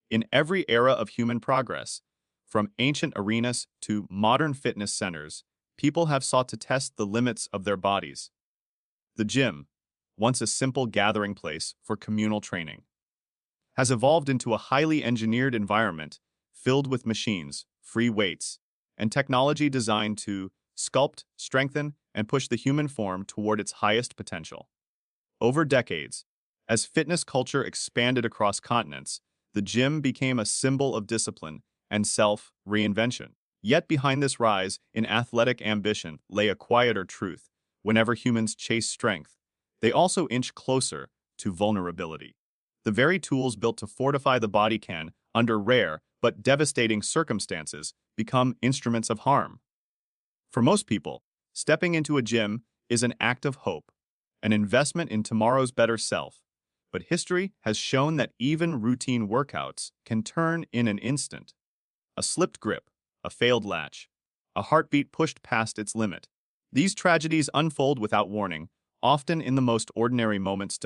In every era of human progress, from ancient arenas to modern fitness centers, people have sought to test the limits of their bodies. The gym, once a simple gathering place for communal training, has evolved into a highly engineered environment filled with machines, free weights, and technology designed to sculpt, strengthen, and push the human form toward its highest potential. Over decades, as fitness culture expanded across continents, the gym became a symbol of discipline and self-reinvention. Yet behind this rise in athletic ambition lay a quieter truth. Whenever humans chase strength, they also inch closer to vulnerability. The very tools built to fortify the body can, under rare but devastating circumstances, become instruments of harm. For most people, stepping into a gym is an act of hope, an investment in tomorrow's better self. But history has shown that even routine workouts can turn in an instant. A slipped grip, a failed latch, a heartbeat pushed past its limit. These tragedies unfold without warning, often in the most ordinary moments.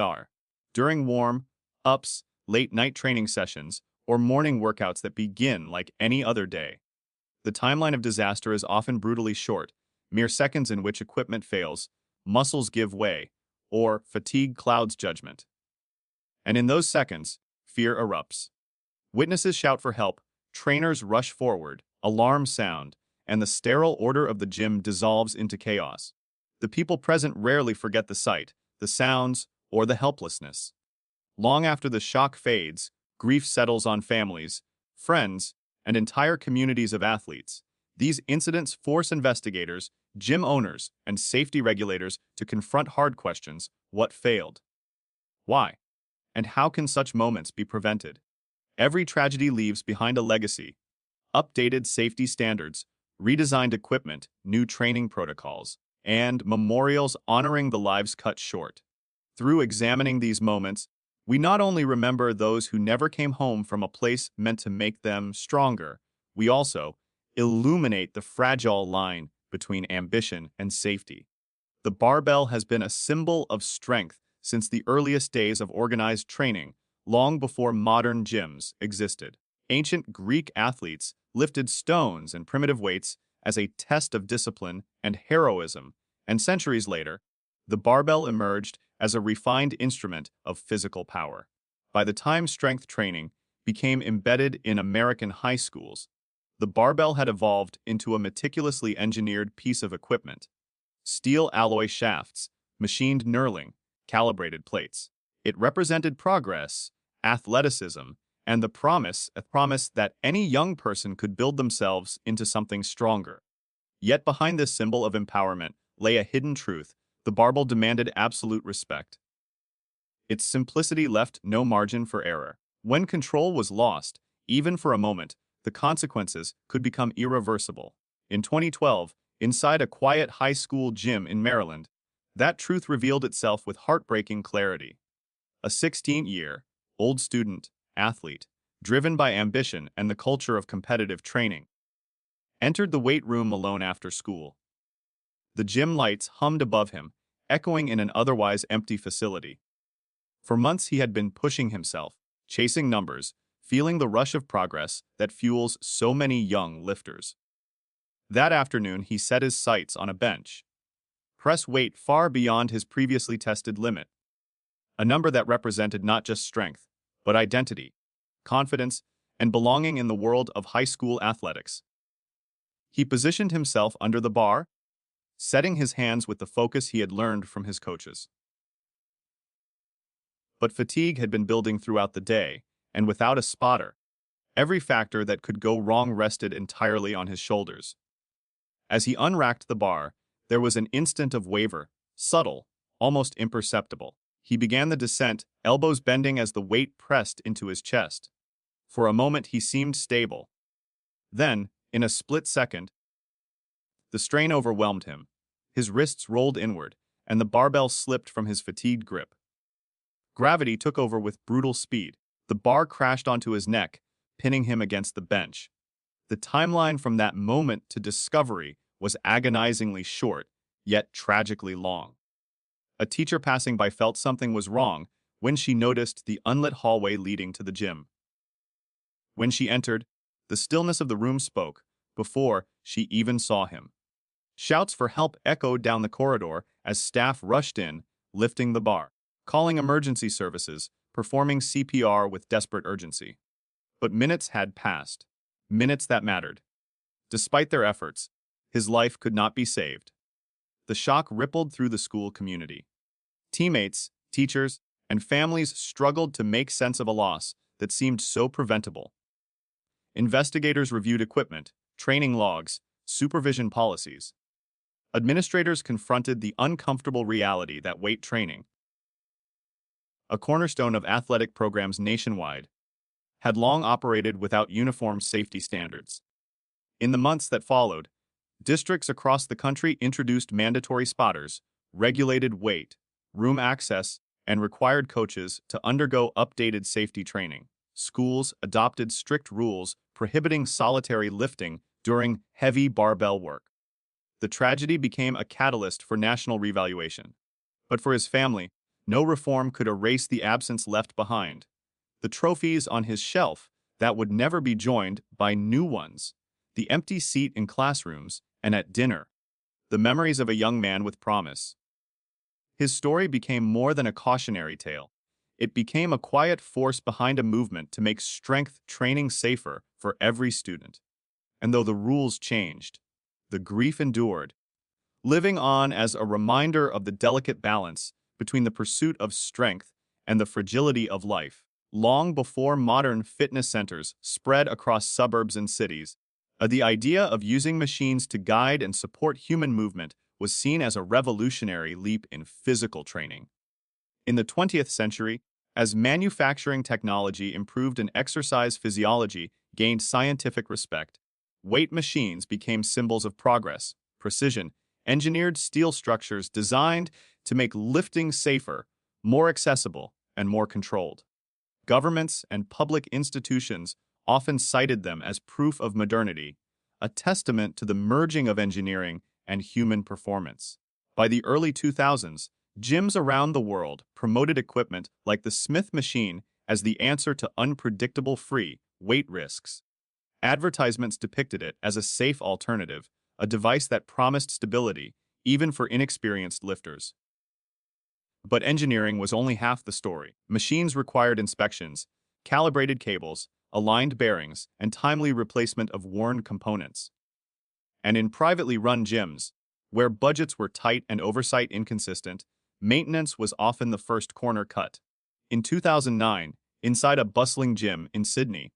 During warm-ups, late-night training sessions, or morning workouts that begin like any other day. The timeline of disaster is often brutally short, mere seconds in which equipment fails, muscles give way, or fatigue clouds judgment. And in those seconds, fear erupts. Witnesses shout for help, trainers rush forward, alarms sound, and the sterile order of the gym dissolves into chaos. The people present rarely forget the sight, the sounds, or the helplessness. Long after the shock fades, grief settles on families, friends, and entire communities of athletes. These incidents force investigators, gym owners, and safety regulators to confront hard questions: what failed? Why? And how can such moments be prevented? Every tragedy leaves behind a legacy: updated safety standards, redesigned equipment, new training protocols, and memorials honoring the lives cut short. Through examining these moments, we not only remember those who never came home from a place meant to make them stronger, we also illuminate the fragile line between ambition and safety. The barbell has been a symbol of strength since the earliest days of organized training, long before modern gyms existed. Ancient Greek athletes lifted stones and primitive weights as a test of discipline and heroism, and centuries later, the barbell emerged as a refined instrument of physical power. By the time strength training became embedded in American high schools, the barbell had evolved into a meticulously engineered piece of equipment: steel alloy shafts, machined knurling, calibrated plates. It represented progress, athleticism, and the promise that any young person could build themselves into something stronger. Yet behind this symbol of empowerment lay a hidden truth: the barbell demanded absolute respect. Its simplicity left no margin for error. When control was lost, even for a moment, the consequences could become irreversible. In 2012, inside a quiet high school gym in Maryland, that truth revealed itself with heartbreaking clarity. A 16-year-old student, athlete, driven by ambition and the culture of competitive training, entered the weight room alone after school. The gym lights hummed above him, echoing in an otherwise empty facility. For months he had been pushing himself, chasing numbers, feeling the rush of progress that fuels so many young lifters. That afternoon he set his sights on a bench. Press weight far beyond his previously tested limit. A number that represented not just strength, but identity, confidence, and belonging in the world of high school athletics. He positioned himself under the bar, setting his hands with the focus he had learned from his coaches. But fatigue had been building throughout the day, and without a spotter, every factor that could go wrong rested entirely on his shoulders. As he unracked the bar, there was an instant of waver, subtle, almost imperceptible. He began the descent, elbows bending as the weight pressed into his chest. For a moment he seemed stable. Then, in a split second, the strain overwhelmed him. His wrists rolled inward, and the barbell slipped from his fatigued grip. Gravity took over with brutal speed. The bar crashed onto his neck, pinning him against the bench. The timeline from that moment to discovery was agonizingly short, yet tragically long. A teacher passing by felt something was wrong when she noticed the unlit hallway leading to the gym. When she entered, the stillness of the room spoke, before she even saw him. Shouts for help echoed down the corridor as staff rushed in, lifting the bar, calling emergency services, performing CPR with desperate urgency. But minutes had passed. Minutes that mattered. Despite their efforts, his life could not be saved. The shock rippled through the school community. Teammates, teachers, and families struggled to make sense of a loss that seemed so preventable. Investigators reviewed equipment, training logs, supervision policies. Administrators confronted the uncomfortable reality that weight training, a cornerstone of athletic programs nationwide, had long operated without uniform safety standards. In the months that followed, districts across the country introduced mandatory spotters, regulated weight, room access, and required coaches to undergo updated safety training. Schools adopted strict rules prohibiting solitary lifting during heavy barbell work. The tragedy became a catalyst for national revaluation. But for his family, no reform could erase the absence left behind. The trophies on his shelf that would never be joined by new ones, the empty seat in classrooms and at dinner, the memories of a young man with promise. His story became more than a cautionary tale. It became a quiet force behind a movement to make strength training safer for every student. And though the rules changed, the grief endured, living on as a reminder of the delicate balance between the pursuit of strength and the fragility of life. Long before modern fitness centers spread across suburbs and cities, the idea of using machines to guide and support human movement was seen as a revolutionary leap in physical training. In the 20th century, as manufacturing technology improved and exercise physiology gained scientific respect, weight machines became symbols of progress, precision, engineered steel structures designed to make lifting safer, more accessible, and more controlled. Governments and public institutions often cited them as proof of modernity, a testament to the merging of engineering and human performance. By the early 2000s, gyms around the world promoted equipment like the Smith machine as the answer to unpredictable free weight risks. Advertisements depicted it as a safe alternative, a device that promised stability, even for inexperienced lifters. But engineering was only half the story. Machines required inspections, calibrated cables, aligned bearings, and timely replacement of worn components. And in privately run gyms, where budgets were tight and oversight inconsistent, maintenance was often the first corner cut. In 2009, inside a bustling gym in Sydney,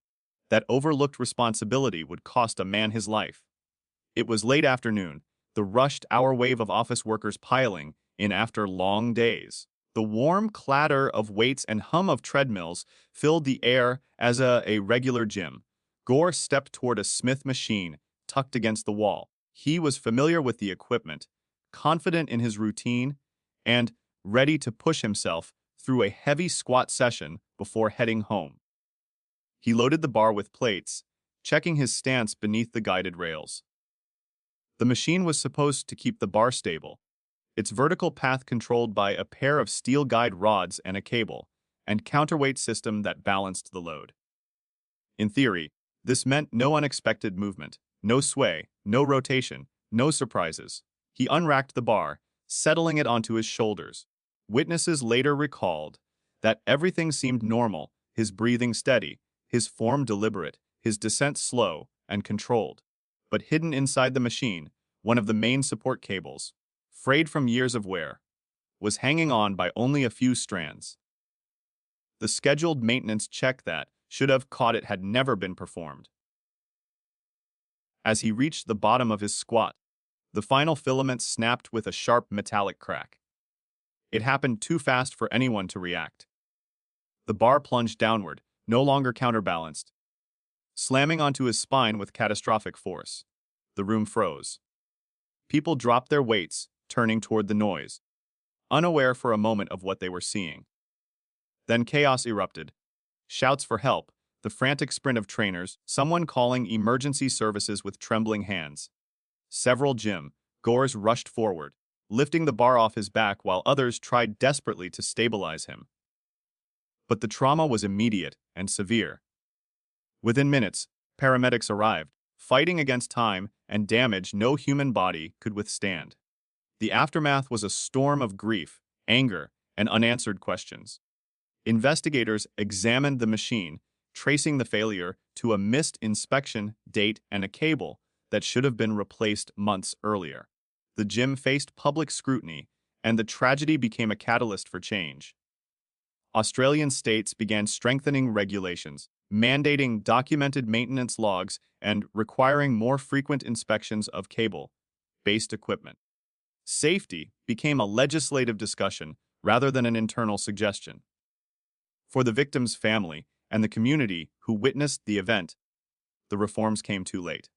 that overlooked responsibility would cost a man his life. It was late afternoon, the rushed hour wave of office workers piling in after long days. The warm clatter of weights and hum of treadmills filled the air as a regular gym. Gore stepped toward a Smith machine tucked against the wall. He was familiar with the equipment, confident in his routine, and ready to push himself through a heavy squat session before heading home. He loaded the bar with plates, checking his stance beneath the guided rails. The machine was supposed to keep the bar stable, its vertical path controlled by a pair of steel guide rods and a cable, and counterweight system that balanced the load. In theory, this meant no unexpected movement, no sway, no rotation, no surprises. He unracked the bar, settling it onto his shoulders. Witnesses later recalled that everything seemed normal, his breathing steady, his form deliberate, his descent slow and controlled. But hidden inside the machine, one of the main support cables, frayed from years of wear, was hanging on by only a few strands. The scheduled maintenance check that should have caught it had never been performed. As he reached the bottom of his squat, the final filament snapped with a sharp metallic crack. It happened too fast for anyone to react. The bar plunged downward, no longer counterbalanced, slamming onto his spine with catastrophic force. The room froze. People dropped their weights, turning toward the noise, unaware for a moment of what they were seeing. Then chaos erupted. Shouts for help, the frantic sprint of trainers, someone calling emergency services with trembling hands. Several gym-goers rushed forward, lifting the bar off his back while others tried desperately to stabilize him. But the trauma was immediate and severe. Within minutes, paramedics arrived, fighting against time and damage no human body could withstand. The aftermath was a storm of grief, anger, and unanswered questions. Investigators examined the machine, tracing the failure to a missed inspection date and a cable that should have been replaced months earlier. The gym faced public scrutiny, and the tragedy became a catalyst for change. Australian states began strengthening regulations, mandating documented maintenance logs and requiring more frequent inspections of cable-based equipment. Safety became a legislative discussion rather than an internal suggestion. For the victim's family and the community who witnessed the event, the reforms came too late.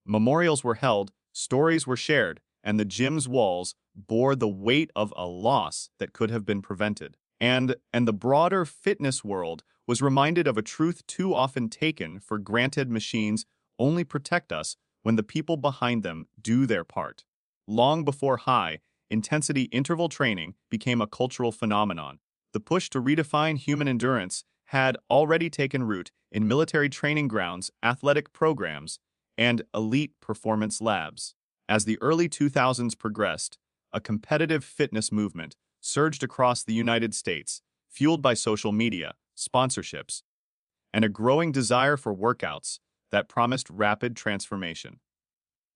Memorials were held, stories were shared, and the gym's walls bore the weight of a loss that could have been prevented. And the broader fitness world was reminded of a truth too often taken for granted: machines only protect us when the people behind them do their part. Long before high-intensity interval training became a cultural phenomenon, the push to redefine human endurance had already taken root in military training grounds, athletic programs, and elite performance labs. As the early 2000s progressed, a competitive fitness movement surged across the United States, fueled by social media, sponsorships, and a growing desire for workouts that promised rapid transformation.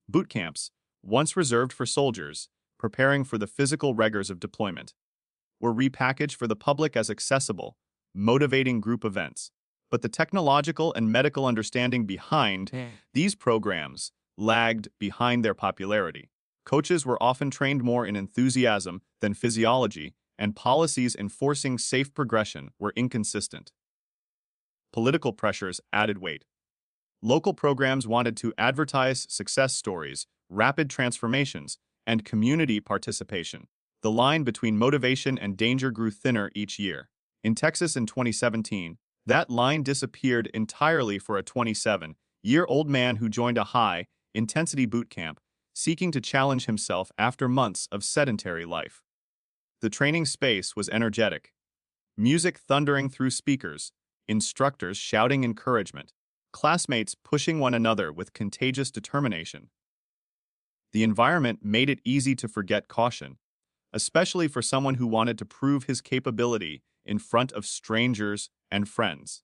Boot camps, once reserved for soldiers preparing for the physical rigors of deployment, were repackaged for the public as accessible, motivating group events. But the technological and medical understanding behind these programs lagged behind their popularity. Coaches were often trained more in enthusiasm than physiology, and policies enforcing safe progression were inconsistent. Political pressures added weight. Local programs wanted to advertise success stories, rapid transformations, and community participation. The line between motivation and danger grew thinner each year. In Texas in 2017, that line disappeared entirely for a 27-year-old man who joined a high-intensity boot camp, seeking to challenge himself after months of sedentary life. The training space was energetic. Music thundering through speakers, instructors shouting encouragement, classmates pushing one another with contagious determination. The environment made it easy to forget caution, especially for someone who wanted to prove his capability in front of strangers and friends.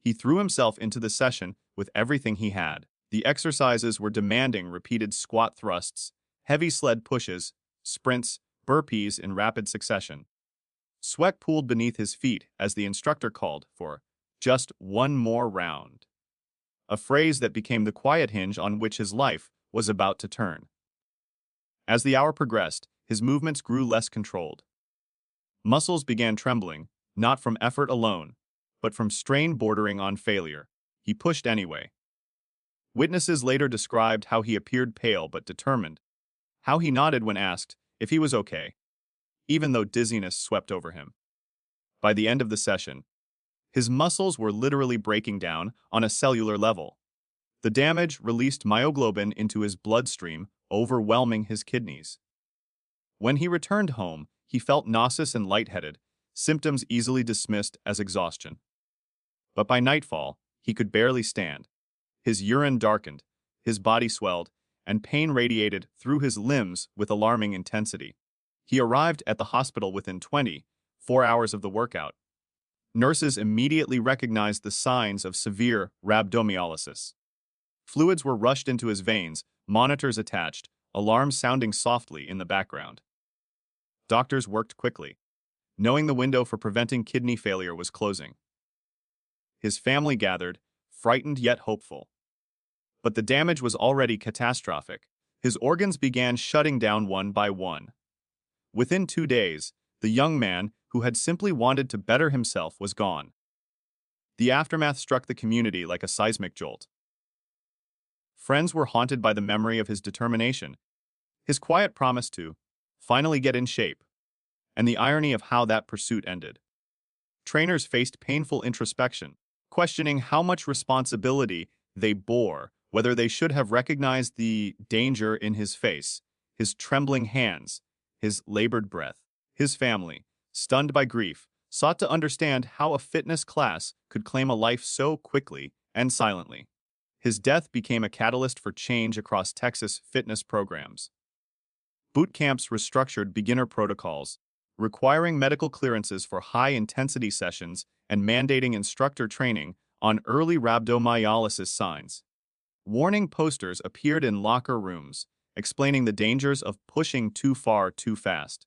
He threw himself into the session with everything he had. The exercises were demanding: repeated squat thrusts, heavy sled pushes, sprints, burpees in rapid succession. Sweat pooled beneath his feet as the instructor called for just one more round, a phrase that became the quiet hinge on which his life was about to turn. As the hour progressed, his movements grew less controlled. Muscles began trembling, not from effort alone, but from strain bordering on failure. He pushed anyway. Witnesses later described how he appeared pale but determined, how he nodded when asked if he was okay, even though dizziness swept over him. By the end of the session, his muscles were literally breaking down on a cellular level. The damage released myoglobin into his bloodstream, overwhelming his kidneys. When he returned home, he felt nauseous and lightheaded, symptoms easily dismissed as exhaustion. But by nightfall, he could barely stand. His urine darkened, his body swelled, and pain radiated through his limbs with alarming intensity. He arrived at the hospital within 24 hours of the workout. Nurses immediately recognized the signs of severe rhabdomyolysis. Fluids were rushed into his veins, monitors attached, alarms sounding softly in the background. Doctors worked quickly, knowing the window for preventing kidney failure was closing. His family gathered, frightened yet hopeful. But the damage was already catastrophic. His organs began shutting down one by one. Within 2 days, the young man who had simply wanted to better himself was gone. The aftermath struck the community like a seismic jolt. Friends were haunted by the memory of his determination, his quiet promise to finally get in shape, and the irony of how that pursuit ended. Trainers faced painful introspection, questioning how much responsibility they bore, whether they should have recognized the danger in his face, his trembling hands, his labored breath. His family, stunned by grief, sought to understand how a fitness class could claim a life so quickly and silently. His death became a catalyst for change across Texas fitness programs. Boot camps restructured beginner protocols, requiring medical clearances for high-intensity sessions and mandating instructor training on early rhabdomyolysis signs. Warning posters appeared in locker rooms, explaining the dangers of pushing too far too fast.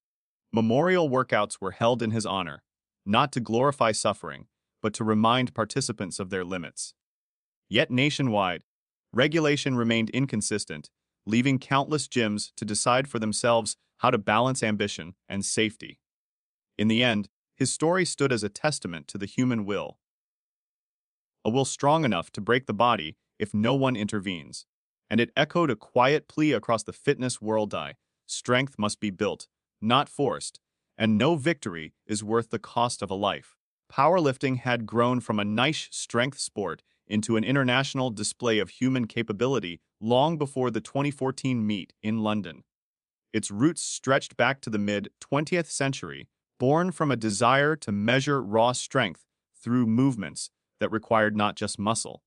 Memorial workouts were held in his honor, not to glorify suffering, but to remind participants of their limits. Yet nationwide, regulation remained inconsistent, leaving countless gyms to decide for themselves how to balance ambition and safety. In the end, his story stood as a testament to the human will, a will strong enough to break the body if no one intervenes. And it echoed a quiet plea across the fitness world: strength must be built, not forced, and no victory is worth the cost of a life. Powerlifting had grown from a niche strength sport into an international display of human capability long before the 2014 meet in London. Its roots stretched back to the mid-20th century, born from a desire to measure raw strength through movements that required not just muscle,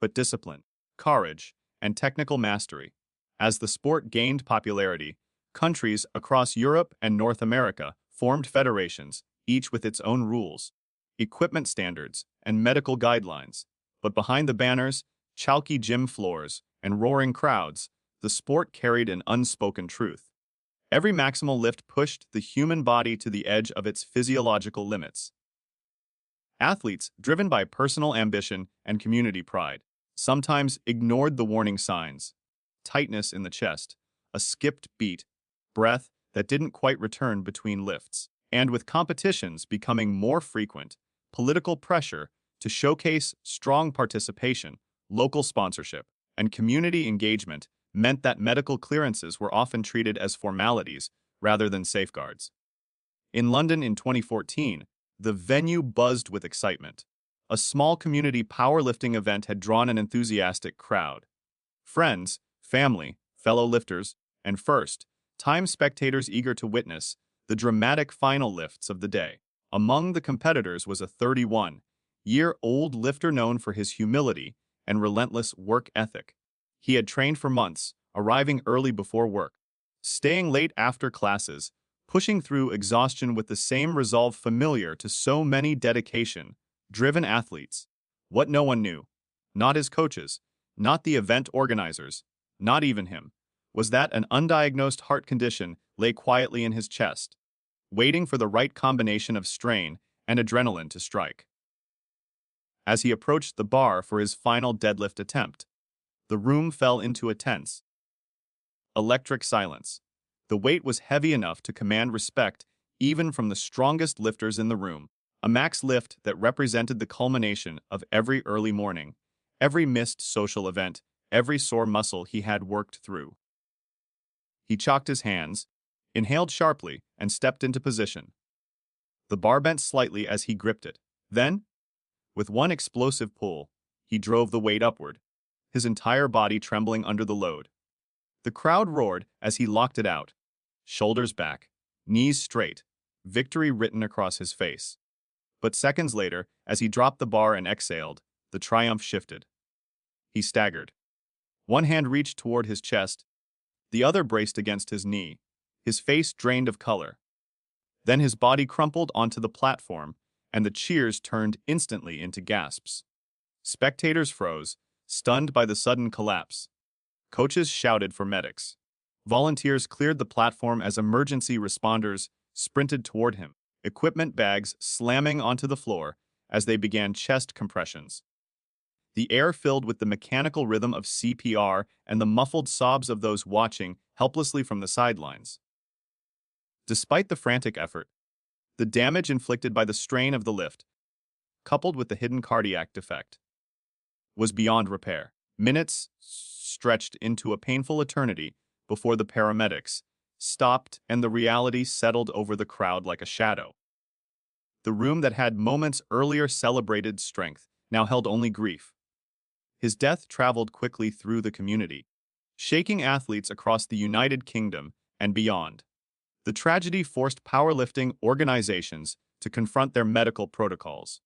but discipline, courage, and technical mastery. As the sport gained popularity, countries across Europe and North America formed federations, each with its own rules, equipment standards, and medical guidelines. But behind the banners, chalky gym floors, and roaring crowds, the sport carried an unspoken truth. Every maximal lift pushed the human body to the edge of its physiological limits. Athletes, driven by personal ambition and community pride, sometimes ignored the warning signs: tightness in the chest, a skipped beat, breath that didn't quite return between lifts. And with competitions becoming more frequent, political pressure to showcase strong participation, local sponsorship, and community engagement meant that medical clearances were often treated as formalities rather than safeguards. In London in 2014, the venue buzzed with excitement. A small community powerlifting event had drawn an enthusiastic crowd. Friends, family, fellow lifters, and first-time spectators eager to witness the dramatic final lifts of the day. Among the competitors was a 31-year-old lifter known for his humility and relentless work ethic. He had trained for months, arriving early before work, staying late after classes, pushing through exhaustion with the same resolve familiar to so many dedication-driven athletes. What no one knew, not his coaches, not the event organizers, not even him, was that an undiagnosed heart condition lay quietly in his chest, waiting for the right combination of strain and adrenaline to strike. As he approached the bar for his final deadlift attempt, the room fell into a tense, electric silence. The weight was heavy enough to command respect even from the strongest lifters in the room, a max lift that represented the culmination of every early morning, every missed social event, every sore muscle he had worked through. He chalked his hands, inhaled sharply, and stepped into position. The bar bent slightly as he gripped it. Then, with one explosive pull, he drove the weight upward, his entire body trembling under the load. The crowd roared as he locked it out, shoulders back, knees straight, victory written across his face. But seconds later, as he dropped the bar and exhaled, the triumph shifted. He staggered. One hand reached toward his chest, the other braced against his knee, his face drained of color. Then his body crumpled onto the platform, and the cheers turned instantly into gasps. Spectators froze, stunned by the sudden collapse. Coaches shouted for medics. Volunteers cleared the platform as emergency responders sprinted toward him, equipment bags slamming onto the floor as they began chest compressions. The air filled with the mechanical rhythm of CPR and the muffled sobs of those watching helplessly from the sidelines. Despite the frantic effort, the damage inflicted by the strain of the lift, coupled with the hidden cardiac defect, was beyond repair. Minutes stretched into a painful eternity before the paramedics stopped and the reality settled over the crowd like a shadow. The room that had moments earlier celebrated strength now held only grief. His death traveled quickly through the community, shaking athletes across the United Kingdom and beyond. The tragedy forced powerlifting organizations to confront their medical protocols.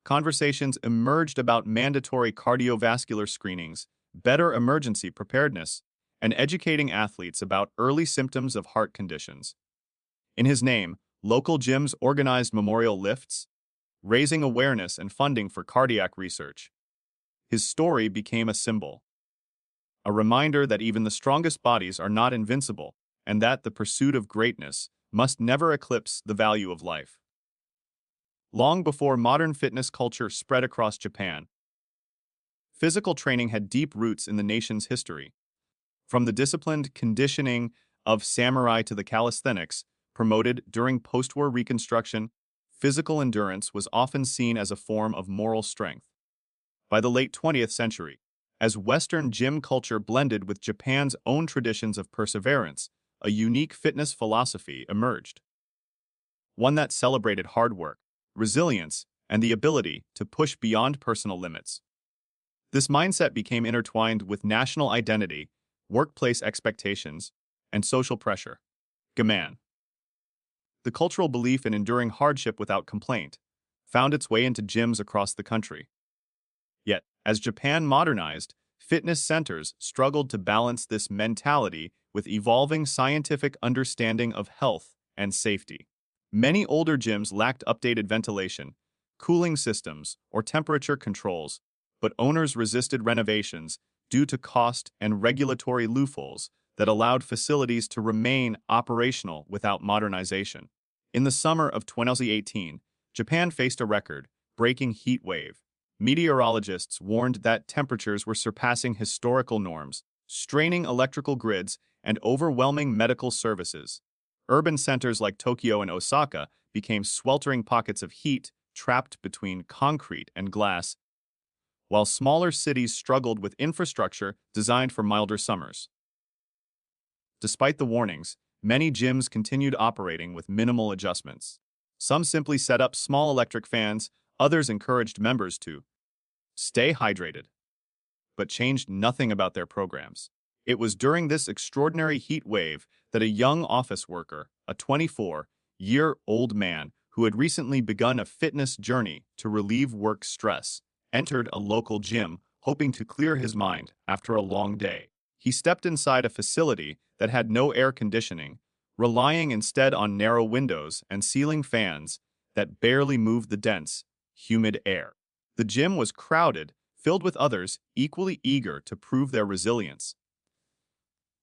Conversations emerged about mandatory cardiovascular screenings, better emergency preparedness, and educating athletes about early symptoms of heart conditions. In his name, local gyms organized memorial lifts, raising awareness and funding for cardiac research. His story became a symbol, a reminder that even the strongest bodies are not invincible, and that the pursuit of greatness must never eclipse the value of life. Long before modern fitness culture spread across Japan, physical training had deep roots in the nation's history. From the disciplined conditioning of samurai to the calisthenics promoted during post-war reconstruction, physical endurance was often seen as a form of moral strength. By the late 20th century, as Western gym culture blended with Japan's own traditions of perseverance, a unique fitness philosophy emerged. One that celebrated hard work, resilience, and the ability to push beyond personal limits. This mindset became intertwined with national identity, workplace expectations, and social pressure. Gaman. The cultural belief in enduring hardship without complaint found its way into gyms across the country. Yet, as Japan modernized, fitness centers struggled to balance this mentality with evolving scientific understanding of health and safety. Many older gyms lacked updated ventilation, cooling systems, or temperature controls, but owners resisted renovations due to cost and regulatory loopholes that allowed facilities to remain operational without modernization. In the summer of 2018, Japan faced a record-breaking heat wave. Meteorologists warned that temperatures were surpassing historical norms, straining electrical grids and overwhelming medical services. Urban centers like Tokyo and Osaka became sweltering pockets of heat trapped between concrete and glass, while smaller cities struggled with infrastructure designed for milder summers. Despite the warnings, many gyms continued operating with minimal adjustments. Some simply set up small electric fans, others encouraged members to stay hydrated, but changed nothing about their programs. It was during this extraordinary heat wave that a young office worker, a 24-year-old man who had recently begun a fitness journey to relieve work stress, entered a local gym, hoping to clear his mind after a long day. He stepped inside a facility that had no air conditioning, relying instead on narrow windows and ceiling fans that barely moved the dense, humid air. The gym was crowded, filled with others equally eager to prove their resilience.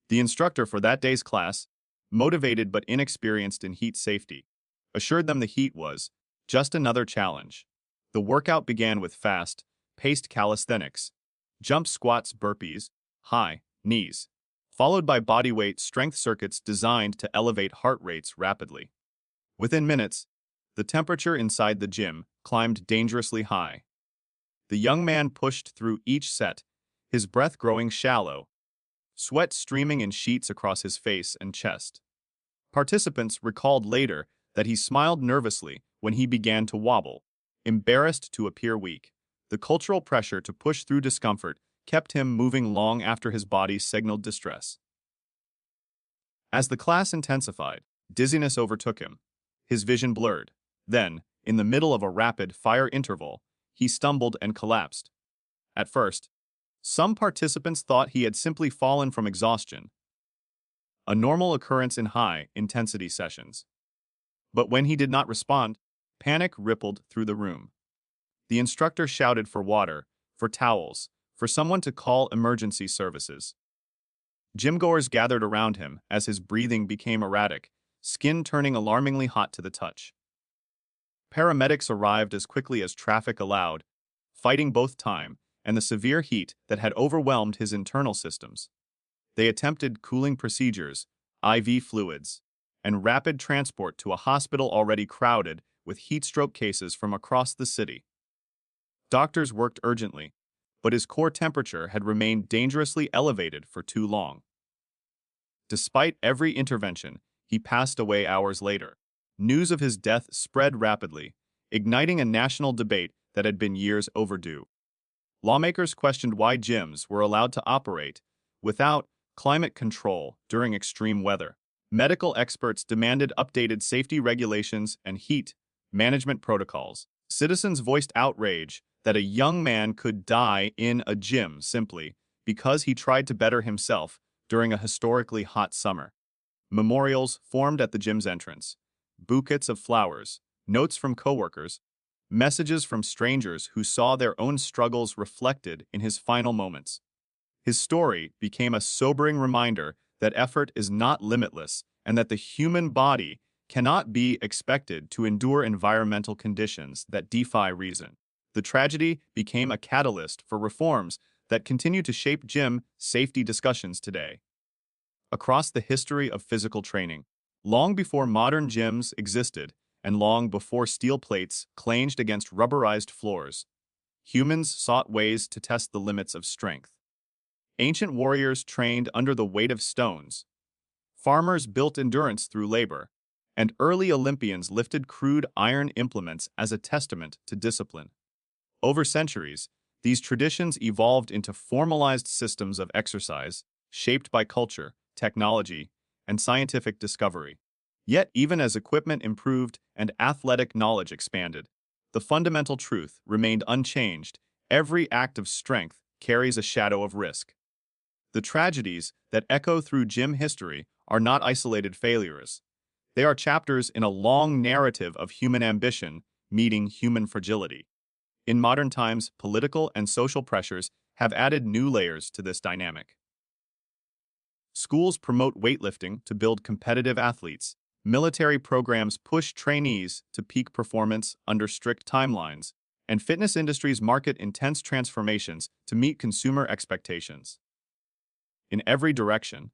The instructor for that day's class, motivated but inexperienced in heat safety, assured them the heat was just another challenge. The workout began with fast-paced calisthenics, jump squats, burpees, high knees, followed by bodyweight strength circuits designed to elevate heart rates rapidly. Within minutes, the temperature inside the gym climbed dangerously high. The young man pushed through each set, his breath growing shallow, sweat streaming in sheets across his face and chest. Participants recalled later that he smiled nervously when he began to wobble, embarrassed to appear weak. The cultural pressure to push through discomfort kept him moving long after his body signaled distress. As the class intensified, dizziness overtook him. His vision blurred. Then, in the middle of a rapid-fire interval, he stumbled and collapsed. At first, some participants thought he had simply fallen from exhaustion, a normal occurrence in high-intensity sessions. But when he did not respond, panic rippled through the room. The instructor shouted for water, for towels, for someone to call emergency services. Gym-goers gathered around him as his breathing became erratic, skin turning alarmingly hot to the touch. Paramedics arrived as quickly as traffic allowed, fighting both time and the severe heat that had overwhelmed his internal systems. They attempted cooling procedures, IV fluids, and rapid transport to a hospital already crowded with heatstroke cases from across the city. Doctors worked urgently, but his core temperature had remained dangerously elevated for too long. Despite every intervention, he passed away hours later. News of his death spread rapidly, igniting a national debate that had been years overdue. Lawmakers questioned why gyms were allowed to operate without climate control during extreme weather. Medical experts demanded updated safety regulations and heat management protocols. Citizens voiced outrage that a young man could die in a gym simply because he tried to better himself during a historically hot summer. Memorials formed at the gym's entrance, bouquets of flowers, notes from coworkers, messages from strangers who saw their own struggles reflected in his final moments. His story became a sobering reminder that effort is not limitless and that the human body cannot be expected to endure environmental conditions that defy reason. The tragedy became a catalyst for reforms that continue to shape gym safety discussions today. Across the history of physical training, long before modern gyms existed and long before steel plates clanged against rubberized floors, humans sought ways to test the limits of strength. Ancient warriors trained under the weight of stones, farmers built endurance through labor, and early Olympians lifted crude iron implements as a testament to discipline. Over centuries, these traditions evolved into formalized systems of exercise, shaped by culture, technology, and scientific discovery. Yet, even as equipment improved and athletic knowledge expanded, the fundamental truth remained unchanged: every act of strength carries a shadow of risk. The tragedies that echo through gym history are not isolated failures. They are chapters in a long narrative of human ambition meeting human fragility. In modern times, political and social pressures have added new layers to this dynamic. Schools promote weightlifting to build competitive athletes. Military programs push trainees to peak performance under strict timelines, and fitness industries market intense transformations to meet consumer expectations. In every direction,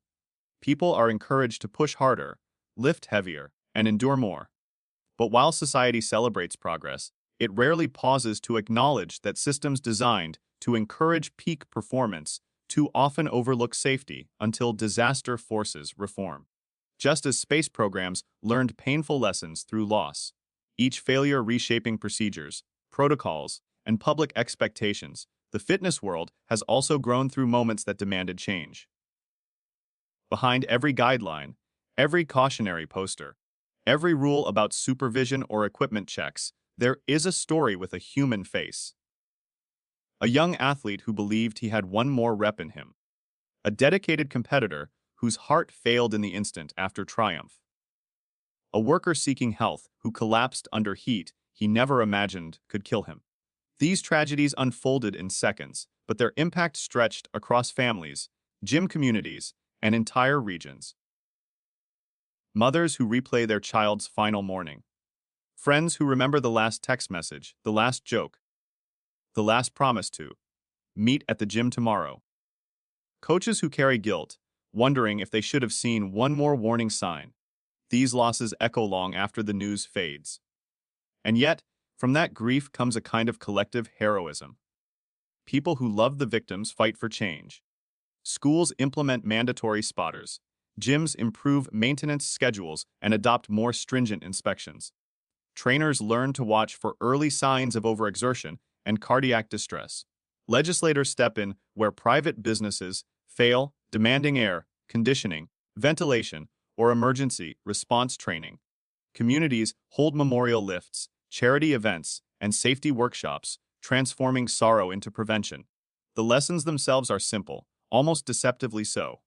people are encouraged to push harder, lift heavier, and endure more. But while society celebrates progress, it rarely pauses to acknowledge that systems designed to encourage peak performance too often overlook safety until disaster forces reform. Just as space programs learned painful lessons through loss, each failure reshaping procedures, protocols, and public expectations, the fitness world has also grown through moments that demanded change. Behind every guideline, every cautionary poster, every rule about supervision or equipment checks, there is a story with a human face. A young athlete who believed he had one more rep in him. A dedicated competitor whose heart failed in the instant after triumph. A worker seeking health who collapsed under heat he never imagined could kill him. These tragedies unfolded in seconds, but their impact stretched across families, gym communities, and entire regions. Mothers who replay their child's final morning. Friends who remember the last text message, the last joke, the last promise to meet at the gym tomorrow. Coaches who carry guilt, wondering if they should have seen one more warning sign. These losses echo long after the news fades. And yet, from that grief comes a kind of collective heroism. People who love the victims fight for change. Schools implement mandatory spotters. Gyms improve maintenance schedules and adopt more stringent inspections. Trainers learn to watch for early signs of overexertion and cardiac distress. Legislators step in where private businesses fail, demanding air, conditioning, ventilation, or emergency response training. Communities hold memorial lifts, charity events, and safety workshops, transforming sorrow into prevention. The lessons themselves are simple, almost deceptively so.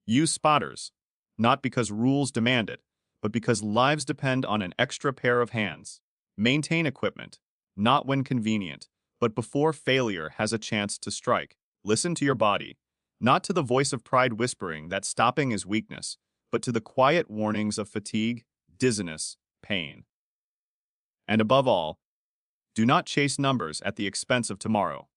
Use spotters, not because rules demand it, but because lives depend on an extra pair of hands. Maintain equipment, not when convenient, but before failure has a chance to strike. Listen to your body, not to the voice of pride whispering that stopping is weakness, but to the quiet warnings of fatigue, dizziness, pain. And above all, do not chase numbers at the expense of tomorrow.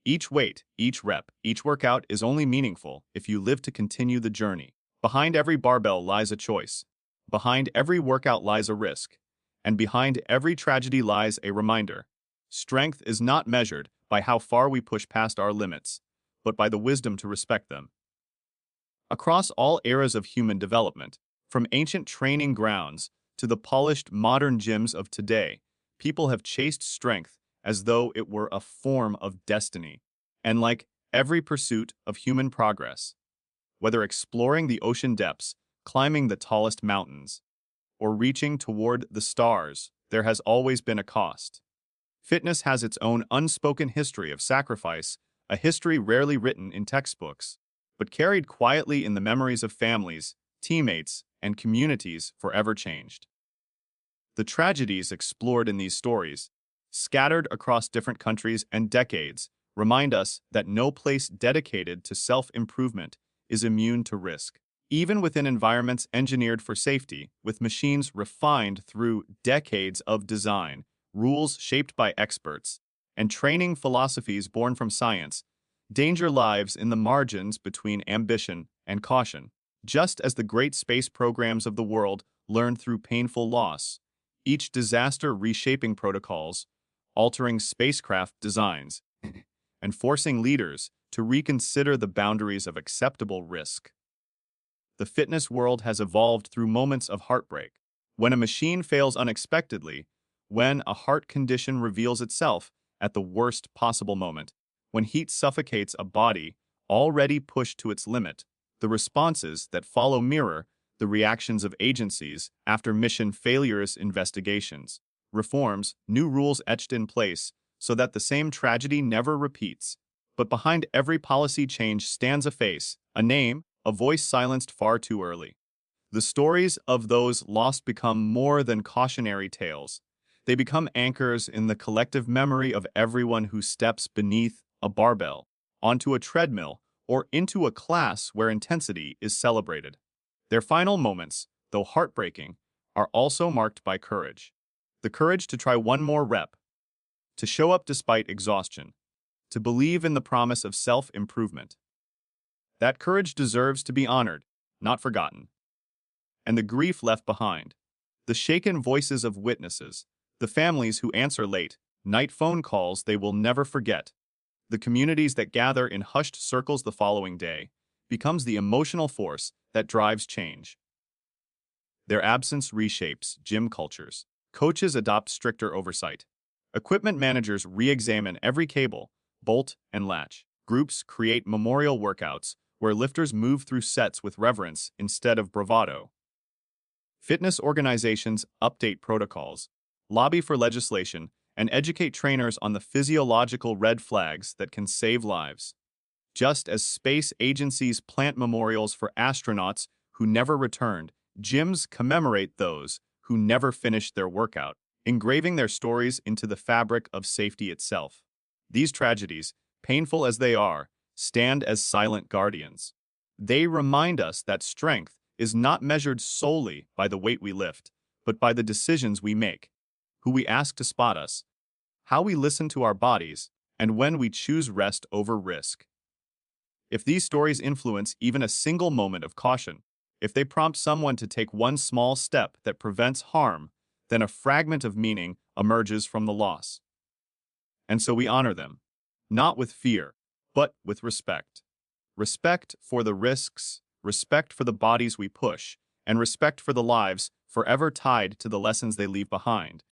Each weight, each rep, each workout is only meaningful if you live to continue the journey. Behind every barbell lies a choice. Behind every workout lies a risk. And behind every tragedy lies a reminder. Strength is not measured by how far we push past our limits, but by the wisdom to respect them. Across all eras of human development, from ancient training grounds to the polished modern gyms of today, people have chased strength as though it were a form of destiny. And like every pursuit of human progress, whether exploring the ocean depths, climbing the tallest mountains, or reaching toward the stars, there has always been a cost. Fitness has its own unspoken history of sacrifice, a history rarely written in textbooks, but carried quietly in the memories of families, teammates, and communities forever changed. The tragedies explored in these stories, scattered across different countries and decades, remind us that no place dedicated to self-improvement is immune to risk. Even within environments engineered for safety, with machines refined through decades of design, rules shaped by experts, and training philosophies born from science, danger lives in the margins between ambition and caution. Just as the great space programs of the world learned through painful loss, each disaster reshaping protocols, altering spacecraft designs, and forcing leaders to reconsider the boundaries of acceptable risk. The fitness world has evolved through moments of heartbreak. When a machine fails unexpectedly, when a heart condition reveals itself at the worst possible moment, when heat suffocates a body already pushed to its limit, the responses that follow mirror the reactions of agencies after mission failures investigations, reforms, new rules etched in place so that the same tragedy never repeats. But behind every policy change stands a face, a name, a voice silenced far too early. The stories of those lost become more than cautionary tales. They become anchors in the collective memory of everyone who steps beneath a barbell, onto a treadmill, or into a class where intensity is celebrated. Their final moments, though heartbreaking, are also marked by courage. The courage to try one more rep, to show up despite exhaustion, to believe in the promise of self-improvement. That courage deserves to be honored, not forgotten. And the grief left behind, the shaken voices of witnesses, the families who answer late, night phone calls they will never forget, the communities that gather in hushed circles the following day, becomes the emotional force that drives change. Their absence reshapes gym cultures. Coaches adopt stricter oversight. Equipment managers re-examine every cable, bolt, and latch. Groups create memorial workouts where lifters move through sets with reverence instead of bravado. Fitness organizations update protocols, lobby for legislation, and educate trainers on the physiological red flags that can save lives. Just as space agencies plant memorials for astronauts who never returned, gyms commemorate those who never finished their workout, engraving their stories into the fabric of safety itself. These tragedies, painful as they are, stand as silent guardians. They remind us that strength is not measured solely by the weight we lift, but by the decisions we make, who we ask to spot us, how we listen to our bodies, and when we choose rest over risk. If these stories influence even a single moment of caution, if they prompt someone to take one small step that prevents harm, then a fragment of meaning emerges from the loss. And so we honor them, not with fear, but with respect. Respect for the risks, respect for the bodies we push, and respect for the lives forever tied to the lessons they leave behind.